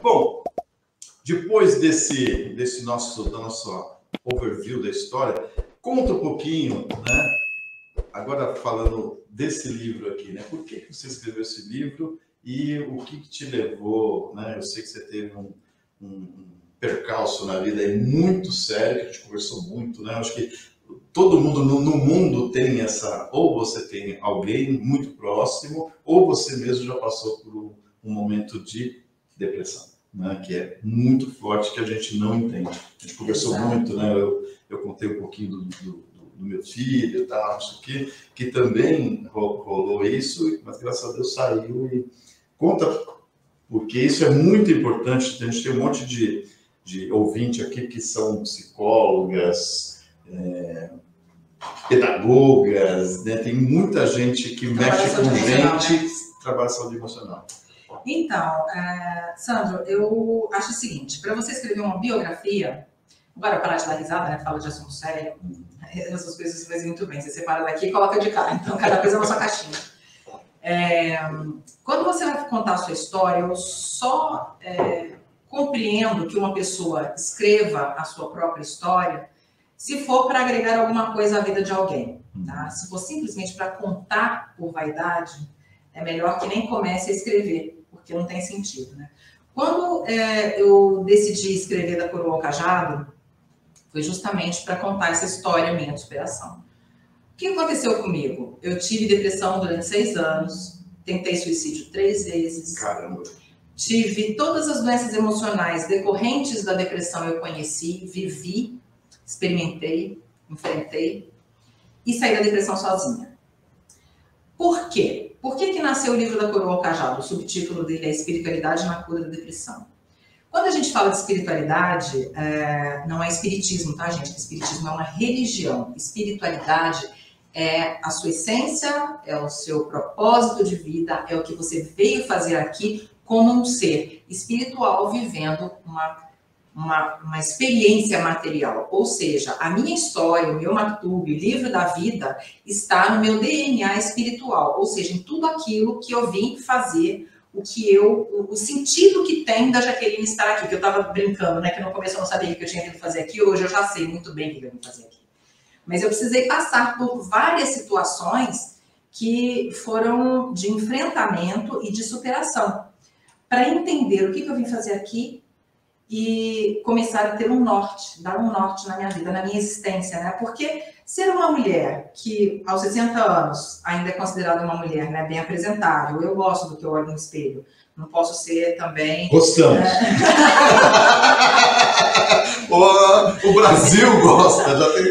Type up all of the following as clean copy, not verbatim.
Bom, depois desse nosso overview da história, conta um pouquinho, né? Agora falando desse livro aqui, né? Por que você escreveu esse livro e o que te levou, né? Eu sei que você teve um percalço na vida aí muito sério, que a gente conversou muito, né? Eu acho que todo mundo no mundo tem ou você tem alguém muito próximo, ou você mesmo já passou por um momento de depressão, né? Que é muito forte, que a gente não entende. A gente conversou muito, né? Eu contei um pouquinho do meu filho e tal, acho que também rolou isso, mas graças a Deus saiu. E conta, porque isso é muito importante. A gente tem um monte de ouvinte aqui que são psicólogas, pedagogas, né? Tem muita gente que mexe com gente, trabalha saúde emocional. Então, Sandro, eu acho o seguinte, para você escrever uma biografia, agora parar de dar risada, né? Fala de assunto sério, essas coisas você faz muito bem. Você separa daqui e coloca de cá, então cada coisa na sua caixinha. Quando você vai contar a sua história, eu só compreendo que uma pessoa escreva a sua própria história se for para agregar alguma coisa à vida de alguém, tá? Se for simplesmente para contar por vaidade, é melhor que nem comece a escrever, porque não tem sentido, né? Quando eu decidi escrever Da Coroa ao Cajado, foi justamente para contar essa história minha de superação. O que aconteceu comigo? Eu tive depressão durante 6 anos, tentei suicídio 3 vezes. Caramba! Tive todas as doenças emocionais decorrentes da depressão, eu conheci, vivi, experimentei, enfrentei e saí da depressão sozinha. Por quê? Por que nasceu o livro Da Coroa ao Cajado? O subtítulo dele é Espiritualidade na Cura da Depressão. Quando a gente fala de espiritualidade, não é espiritismo, tá, gente? Espiritismo é uma religião. Espiritualidade é a sua essência, é o seu propósito de vida, é o que você veio fazer aqui como um ser espiritual vivendo uma experiência material. Ou seja, a minha história, o meu Maktub, o livro da vida, está no meu DNA espiritual. Ou seja, em tudo aquilo que eu vim fazer, o sentido que tem da Jaqueline estar aqui, que eu estava brincando, né, que no começo eu não sabia o que eu tinha vindo fazer aqui, hoje eu já sei muito bem o que eu vim fazer aqui. Mas eu precisei passar por várias situações que foram de enfrentamento e de superação, para entender o que eu vim fazer aqui e começar a ter um norte, dar um norte na minha vida, na minha existência, né? Porque ser uma mulher que aos 60 anos ainda é considerada uma mulher, né, bem apresentável, eu gosto do que eu olho no espelho, não posso ser também... Gostamos! O Brasil gosta, já tem...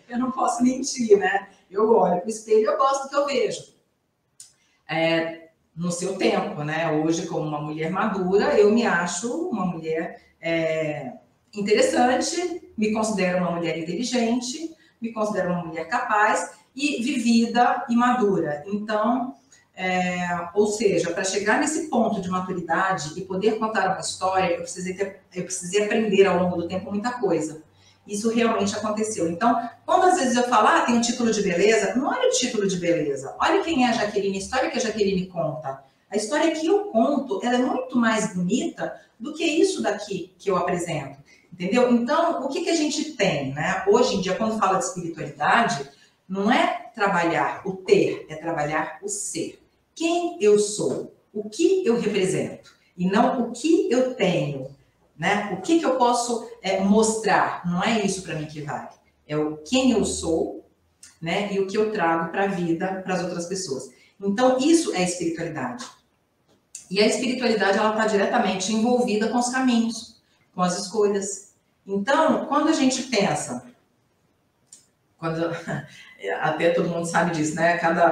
Eu não posso mentir, né? Eu olho para o espelho e eu gosto do que eu vejo. No seu tempo, né? Hoje, como uma mulher madura, eu me acho uma mulher interessante, me considero uma mulher inteligente, me considero uma mulher capaz e vivida e madura. Então, ou seja, para chegar nesse ponto de maturidade e poder contar uma história, eu precisei aprender ao longo do tempo muita coisa. Isso realmente aconteceu. Então, quando às vezes eu falo, tem um título de beleza, não olha o título de beleza. Olha quem é a Jaqueline, a história que a Jaqueline conta. A história que eu conto, ela é muito mais bonita do que isso daqui que eu apresento. Entendeu? Então, o que a gente tem, né? Hoje em dia, quando fala de espiritualidade, não é trabalhar o ter, é trabalhar o ser. Quem eu sou, o que eu represento, e não o que eu tenho. Né? O que eu posso mostrar? Não é isso para mim que vale. É quem eu sou, né? E o que eu trago para a vida, para as outras pessoas. Então, isso é espiritualidade. E a espiritualidade, ela está diretamente envolvida com os caminhos, com as escolhas. Então, quando a gente pensa... Até todo mundo sabe disso, né? Cada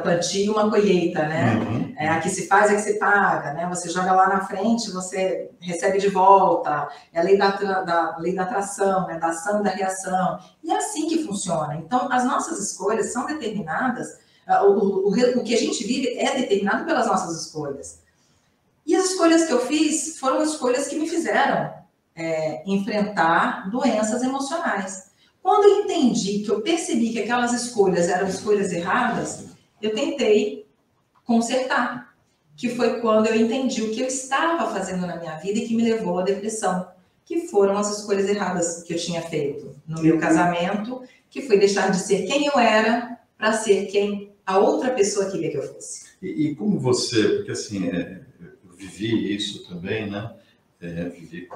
plantio, uma colheita, né? Uhum. A que se faz, é que se paga, né? Você joga lá na frente, você recebe de volta. É a lei da atração, né? Da ação e da reação. E é assim que funciona. Então, as nossas escolhas são determinadas, o que a gente vive é determinado pelas nossas escolhas. E as escolhas que eu fiz foram escolhas que me fizeram enfrentar doenças emocionais. Quando eu entendi, que eu percebi que aquelas escolhas eram escolhas erradas, eu tentei consertar. que foi quando eu entendi o que eu estava fazendo na minha vida e que me levou à depressão, que foram as escolhas erradas que eu tinha feito no meu casamento, que foi deixar de ser quem eu era para ser quem a outra pessoa queria que eu fosse. E como você, porque assim, eu vivi isso também, né? Vivi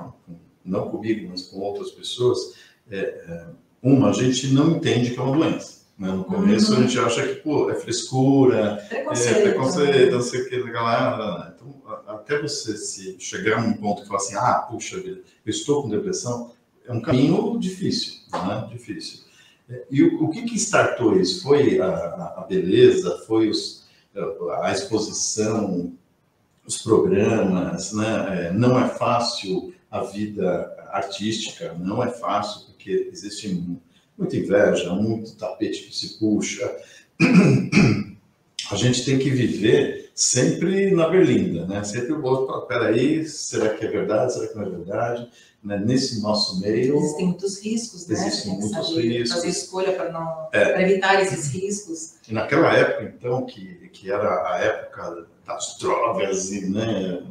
não comigo, mas com outras pessoas. A gente não entende que é uma doença. Né? No começo a gente acha que pô, é frescura, preconceito, não sei o que, galera. Então, até você se chegar num ponto que fala assim, puxa vida, eu estou com depressão, é um caminho difícil, né? Difícil. E o que startou isso? Foi a beleza? Foi a exposição, os programas, né? Não é fácil a vida artística, não é fácil, porque existe muita inveja, muito tapete que se puxa. A gente tem que viver sempre na berlinda, né? Sempre o outro fala, peraí, será que é verdade? Será que não é verdade? Né? Nesse nosso meio... Existem muitos riscos, né? Existem muitos riscos. Fazer escolha para evitar esses riscos. E naquela época, então, que era a época das drogas, né?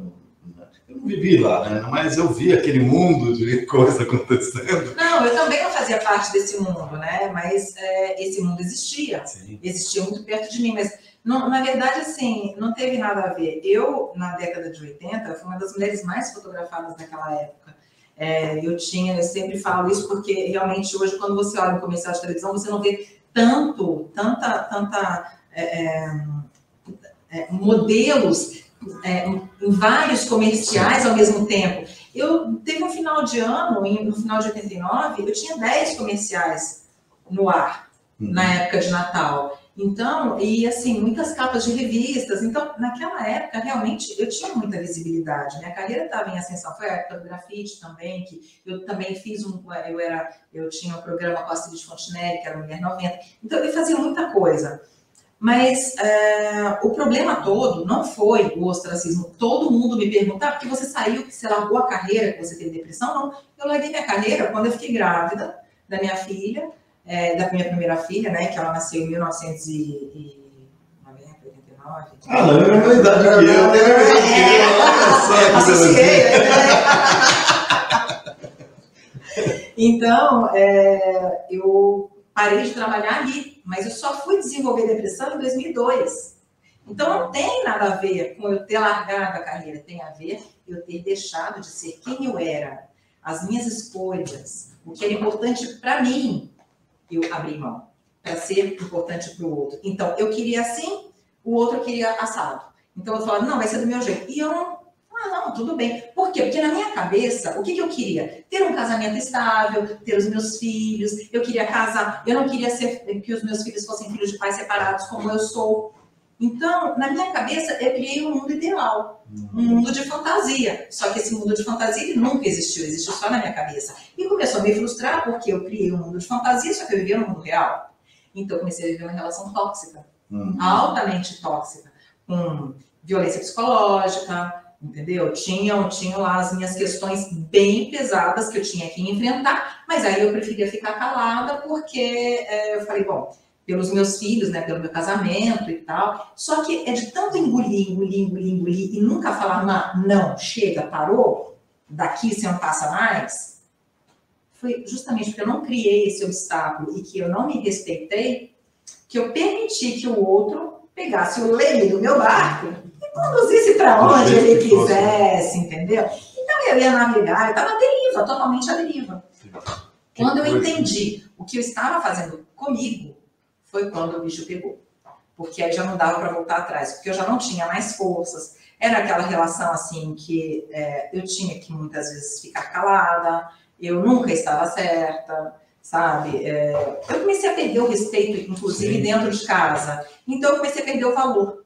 Eu não vivi lá, né? Mas eu vi aquele mundo de coisa acontecendo. Não, eu também não fazia parte desse mundo, né? Mas esse mundo existia. Sim. Existia muito perto de mim, mas não, na verdade, assim, não teve nada a ver. Eu, na década de 80, fui uma das mulheres mais fotografadas daquela época. Eu sempre falo isso porque realmente hoje, quando você olha um comercial de televisão, você não vê tanta modelos em vários comerciais ao mesmo tempo. Teve um final de ano, no final de 89, eu tinha 10 comerciais no ar, na época de Natal. Então, e assim, muitas capas de revistas. Então, naquela época, realmente, eu tinha muita visibilidade. Minha carreira estava em ascensão. Foi a época do grafite também, que eu também fiz eu tinha um programa com a Cid Fontenelle, que era Mulher 90. Então, eu fazia muita coisa. Mas o problema todo não foi o ostracismo. Todo mundo me pergunta, porque você saiu, você largou a carreira, que você teve depressão? Não, eu larguei minha carreira quando eu fiquei grávida da minha filha, da minha primeira filha, né, que ela nasceu em 1989. Não, é a mesma idade que eu. Associei, né? Então, eu parei de trabalhar ali, mas eu só fui desenvolver depressão em 2002. Então, não tem nada a ver com eu ter largado a carreira, tem a ver eu ter deixado de ser quem eu era, as minhas escolhas, o que era importante para mim, eu abri mão, para ser importante para o outro. Então, eu queria assim, o outro queria assado. Então, eu falava, não, vai ser do meu jeito. E eu não, tudo bem. Por quê? Porque na minha cabeça, o que eu queria? Ter um casamento estável, ter os meus filhos, eu queria casar, eu não queria que os meus filhos fossem filhos de pais separados como eu sou. Então, na minha cabeça, eu criei um mundo ideal, um mundo de fantasia. Só que esse mundo de fantasia ele nunca existiu, existiu só na minha cabeça. E começou a me frustrar porque eu criei um mundo de fantasia, só que eu vivia no mundo real. Então, eu comecei a viver uma relação tóxica, altamente tóxica, com violência psicológica, entendeu? Tinham lá as minhas questões bem pesadas que eu tinha que enfrentar, mas aí eu preferia ficar calada porque eu falei, bom, pelos meus filhos, né, pelo meu casamento e tal, só que é de tanto engolir e nunca falar, não, chega, parou, daqui você não passa mais, foi justamente porque eu não criei esse obstáculo e que eu não me respeitei, que eu permiti que o outro pegasse o leme do meu barco e conduzisse para onde ele quisesse, entendeu? Então eu ia navegar, eu estava à deriva, totalmente à deriva. Quando eu entendi o que eu estava fazendo comigo, foi quando o bicho pegou. Porque aí já não dava para voltar atrás, porque eu já não tinha mais forças. Era aquela relação assim que eu tinha que muitas vezes ficar calada, eu nunca estava certa, sabe? Eu comecei a perder o respeito, inclusive, dentro de casa. Então eu comecei a perder o valor.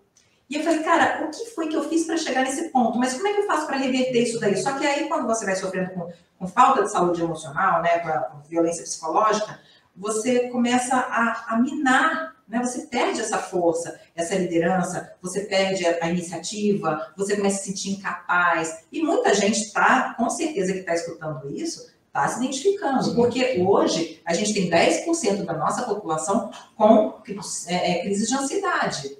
E eu falei, cara, o que foi que eu fiz para chegar nesse ponto? Mas como é que eu faço para reverter isso daí? Só que aí, quando você vai sofrendo com falta de saúde emocional, né, com violência psicológica, você começa a minar, né? Você perde essa força, essa liderança, você perde a iniciativa, você começa a se sentir incapaz. E muita gente está, com certeza que está escutando isso, está se identificando. Porque hoje a gente tem 10% da nossa população com crise de ansiedade.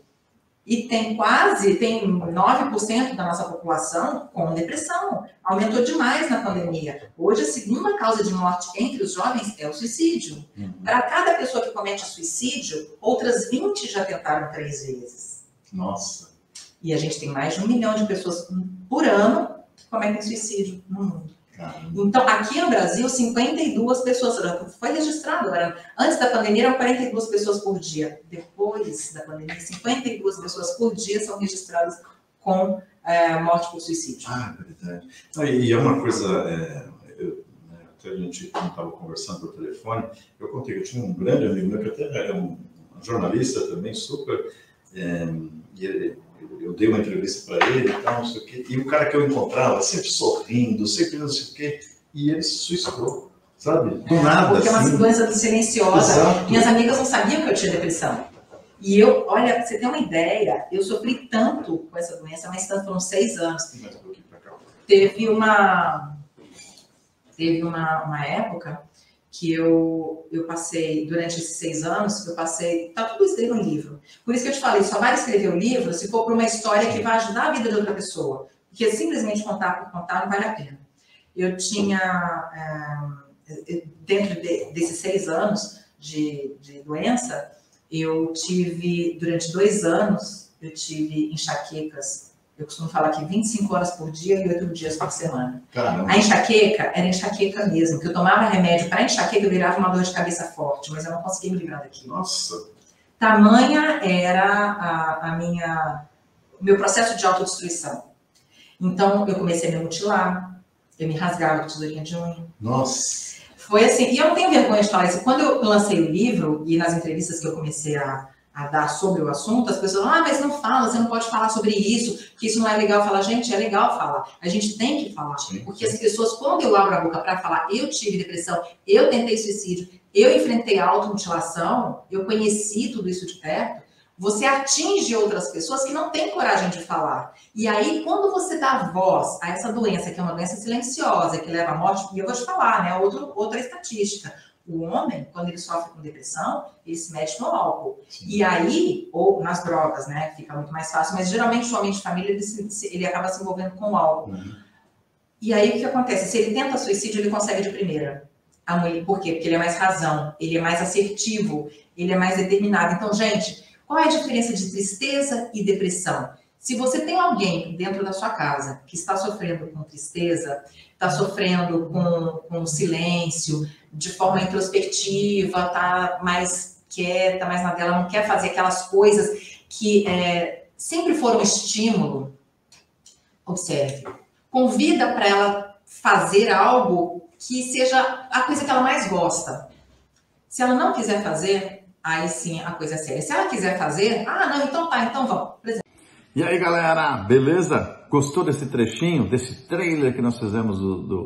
E tem 9% da nossa população com depressão. Aumentou demais na pandemia. Hoje, a segunda causa de morte entre os jovens é o suicídio. Para cada pessoa que comete suicídio, outras 20 já tentaram 3 vezes. Nossa. E a gente tem mais de 1 milhão de pessoas por ano que cometem suicídio no mundo. Então, aqui no Brasil, 52 pessoas, foi registrado agora, antes da pandemia eram 42 pessoas por dia, depois da pandemia, 52 pessoas por dia são registradas com morte por suicídio. Ah, é verdade. E é uma coisa, até a gente estava conversando por telefone, eu contei que eu tinha um grande amigo meu, que até era um jornalista também, super, eu dei uma entrevista para ele e tal, não sei o quê, e o cara que eu encontrava, sempre sorrindo, sempre não sei o quê, e ele se suicidou, sabe? Do nada. Porque é uma assim. doença silenciosa. Exato. Minhas amigas não sabiam que eu tinha depressão. E eu, olha, pra você ter uma ideia, eu sofri tanto com essa doença, mas tanto foram 6 anos. Teve uma época que eu passei, durante esses 6 anos, tá tudo isso aí no livro. Por isso que eu te falei, só vai escrever o livro se for para uma história que vai ajudar a vida de outra pessoa. Porque simplesmente contar por contar não vale a pena. Eu tinha, dentro desses 6 anos de doença, eu tive, durante 2 anos, eu tive enxaquecas. Eu costumo falar que 25 horas por dia e 8 dias por semana. Caramba. A enxaqueca era enxaqueca mesmo, que eu tomava remédio para enxaqueca, eu virava uma dor de cabeça forte, mas eu não conseguia me livrar daquilo. Nossa. Tamanha era o meu processo de autodestruição. Então, eu comecei a me mutilar, eu me rasgava com tesourinha de unha. Nossa. Foi assim, e eu não tenho vergonha de falar isso. Quando eu lancei o livro, e nas entrevistas que eu comecei a dar sobre o assunto, as pessoas falam, mas não fala, você não pode falar sobre isso, que isso não é legal falar. Gente, é legal falar, a gente tem que falar, porque as pessoas, quando eu abro a boca para falar, eu tive depressão, eu tentei suicídio, eu enfrentei a automutilação, eu conheci tudo isso de perto, você atinge outras pessoas que não têm coragem de falar. E aí, quando você dá voz a essa doença, que é uma doença silenciosa, que leva à morte, e eu vou te falar, né, outra estatística, o homem, quando ele sofre com depressão, ele se mete no álcool. Sim. E aí, ou nas drogas, né? Fica muito mais fácil. Mas geralmente o homem de família, ele acaba se envolvendo com o álcool. E aí o que acontece? Se ele tenta suicídio, ele consegue de primeira. A mulher, por quê? Porque ele é mais razão, ele é mais assertivo, ele é mais determinado. Então, gente, qual é a diferença de tristeza e depressão? Se você tem alguém dentro da sua casa que está sofrendo com tristeza, está sofrendo com silêncio, de forma introspectiva, está mais quieta, mais na dela, não quer fazer aquelas coisas que sempre foram estímulo, observe. Convida para ela fazer algo que seja a coisa que ela mais gosta. Se ela não quiser fazer, aí sim a coisa é séria. Se ela quiser fazer, não, então tá, então vamos. Por exemplo. E aí, galera, beleza? Gostou desse trechinho, desse trailer que nós fizemos,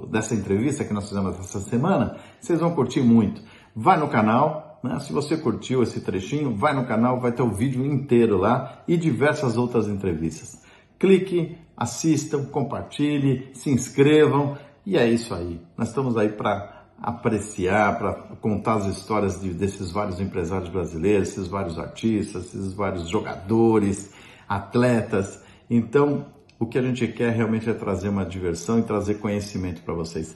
dessa entrevista que nós fizemos essa semana? Vocês vão curtir muito. Vai no canal, né? Se você curtiu esse trechinho, vai no canal, vai ter o vídeo inteiro lá e diversas outras entrevistas. Clique, assistam, compartilhe, se inscrevam e é isso aí. Nós estamos aí para apreciar, para contar as histórias desses vários empresários brasileiros, esses vários artistas, esses vários jogadores, atletas. Então, o que a gente quer realmente é trazer uma diversão e trazer conhecimento para vocês.